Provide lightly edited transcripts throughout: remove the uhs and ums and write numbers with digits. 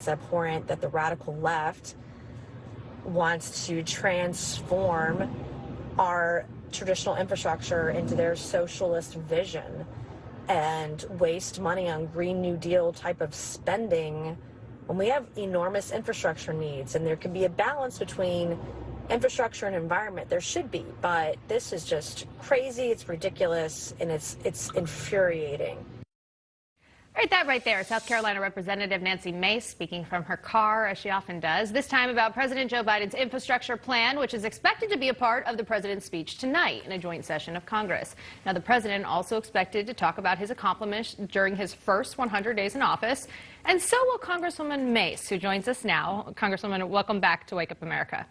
It's abhorrent that the radical left wants to transform our traditional infrastructure into their socialist vision and waste money on Green New Deal type of spending when we have enormous infrastructure needs. And there can be a balance between infrastructure and environment. There should be, but this is just crazy, it's ridiculous, and it's infuriating. All right, that right there, South Carolina Representative Nancy Mace speaking from her car, as she often does, this time about President Joe Biden's infrastructure plan, which is expected to be a part of the president's speech tonight in a joint session of Congress. Now, the president also expected to talk about his accomplishments during his first 100 days in office, and so will Congresswoman Mace, who joins us now. Congresswoman, welcome back to Wake Up America.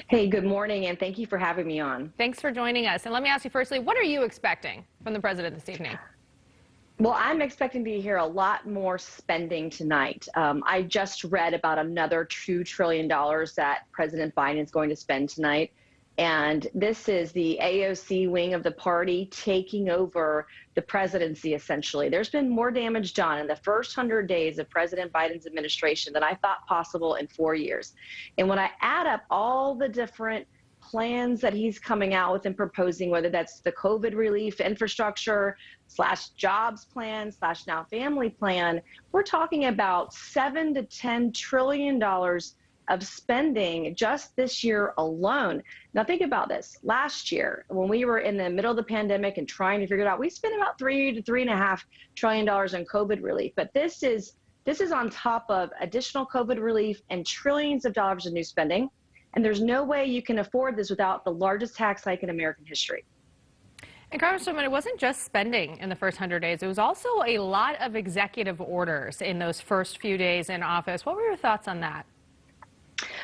Hey, good morning, and thank you for having me on. Thanks for joining us. And let me ask you firstly, what are you expecting from the president this evening? Well, I'm expecting to hear a lot more spending tonight. I just read about another $2 trillion that President Biden is going to spend tonight. And this is the AOC wing of the party taking over the presidency, essentially. There's been more damage done in the first 100 days of President Biden's administration than I thought possible in 4 years. And when I add up all the different plans that he's coming out with and proposing, whether that's the COVID relief, infrastructure, / jobs plan, / now family plan, we're talking about $7 to $10 trillion of spending just this year alone. Now think about this. Last year, when we were in the middle of the pandemic and trying to figure it out, we spent about $3 to $3.5 trillion on COVID relief. But this is on top of additional COVID relief and trillions of dollars of new spending. And there's no way you can afford this without the largest tax hike in American history. And Congresswoman, it wasn't just spending in the first 100 days. It was also a lot of executive orders in those first few days in office. What were your thoughts on that?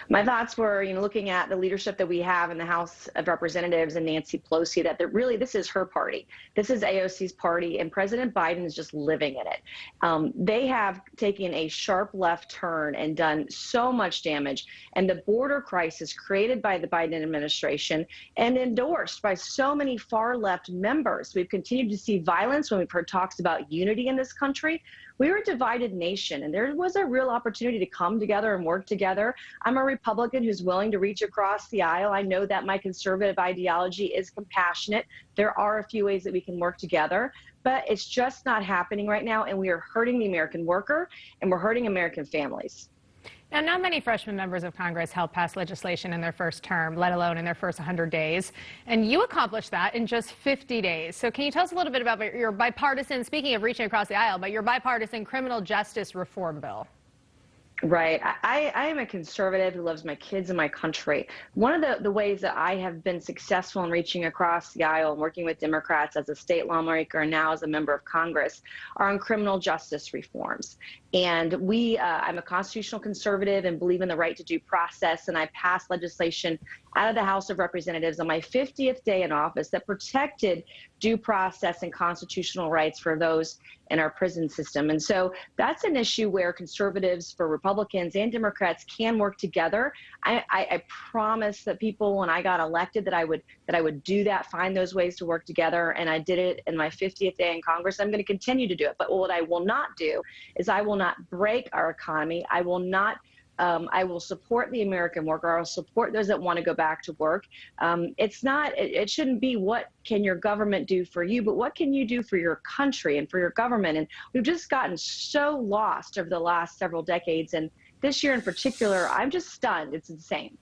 My thoughts were, looking at the leadership that we have in the House of Representatives and Nancy Pelosi, that really this is her party. This is AOC's party, and President Biden is just living in it. They have taken a sharp left turn and done so much damage. And the border crisis created by the Biden administration and endorsed by so many far left members. We've continued to see violence when we've heard talks about unity in this country. We were a divided nation, and there was a real opportunity to come together and work together. I'm a Republican who's willing to reach across the aisle. I know that my conservative ideology is compassionate. There are a few ways that we can work together, but it's just not happening right now, and we are hurting the American worker, and we're hurting American families. Now, not many freshman members of Congress helped pass legislation in their first term, let alone in their first 100 days. And you accomplished that in just 50 days. So can you tell us a little bit about your bipartisan, speaking of reaching across the aisle, but your bipartisan criminal justice reform bill? Right. I am a conservative who loves my kids and my country. One of the ways that I have been successful in reaching across the aisle and working with Democrats as a state lawmaker and now as a member of Congress are on criminal justice reforms. And I'm a constitutional conservative and believe in the right to due process. And I passed legislation out of the House of Representatives on my 50th day in office that protected due process and constitutional rights for those in our prison system. And so that's an issue where conservatives, for Republicans and Democrats, can work together. I promised that people, when I got elected, that I would do that, find those ways to work together, and I did it in my 50th day in Congress. I'm going to continue to do it. But what I will not do is I will not break our economy. I will support the American worker. I will support those that want to go back to work. It shouldn't be what can your government do for you, but what can you do for your country and for your government? And we've just gotten so lost over the last several decades. And this year in particular, I'm just stunned. It's insane.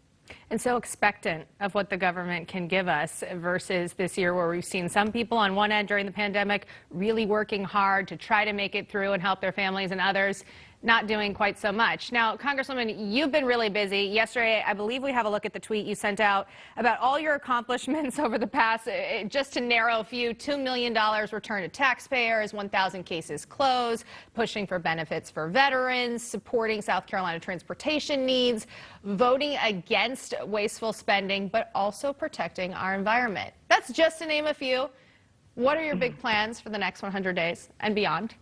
And so expectant of what the government can give us versus this year where we've seen some people on one end during the pandemic really working hard to try to make it through and help their families, and others not doing quite so much. Now, Congresswoman, you've been really busy. Yesterday, I believe we have a look at the tweet you sent out about all your accomplishments over the past, just to narrow a few, $2 million returned to taxpayers, 1,000 cases closed, pushing for benefits for veterans, supporting South Carolina transportation needs, voting against wasteful spending, but also protecting our environment. That's just to name a few. What are your big plans for the next 100 days and beyond?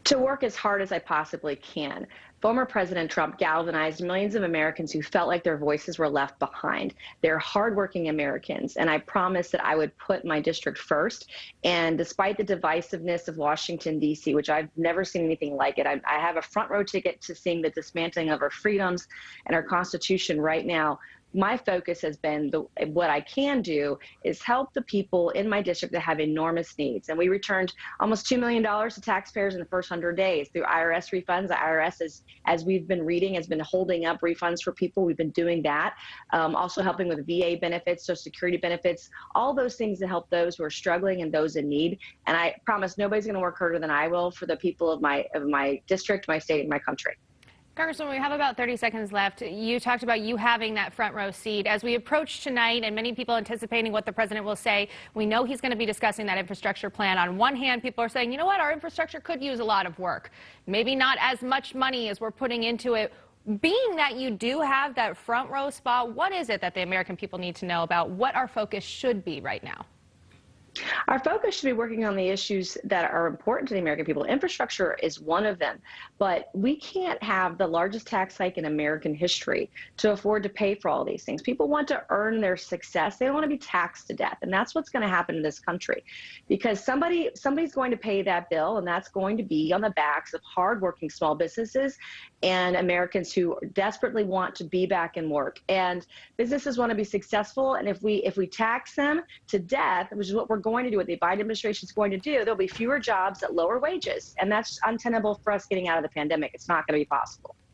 To work as hard as I possibly can. Former President Trump galvanized millions of Americans who felt like their voices were left behind. They're hardworking Americans, and I promised that I would put my district first. And despite the divisiveness of Washington, D.C., which I've never seen anything like it, I have a front row ticket to seeing the dismantling of our freedoms and our Constitution right now. My focus has been what I can do is help the people in my district that have enormous needs. And we returned almost $2 million to taxpayers in the first 100 days through IRS refunds. The IRS, as we've been reading, has been holding up refunds for people. We've been doing that. Also helping with VA benefits, Social Security benefits, all those things to help those who are struggling and those in need. And I promise nobody's going to work harder than I will for the people of my district, my state, and my country. Congresswoman, we have about 30 seconds left. You talked about you having that front row seat. As we approach tonight and many people anticipating what the president will say, we know he's going to be discussing that infrastructure plan. On one hand, people are saying, you know what, our infrastructure could use a lot of work. Maybe not as much money as we're putting into it. Being that you do have that front row spot, what is it that the American people need to know about what our focus should be right now? Our focus should be working on the issues that are important to the American people. Infrastructure is one of them, but we can't have the largest tax hike in American history to afford to pay for all these things. People want to earn their success. They don't want to be taxed to death, and that's what's going to happen in this country because somebody's going to pay that bill, and that's going to be on the backs of hardworking small businesses and Americans who desperately want to be back in work. And businesses want to be successful, and if we tax them to death, which is what we're going to do, what the Biden administration is going to do, there'll be fewer jobs at lower wages. And that's untenable for us getting out of the pandemic. It's not going to be possible.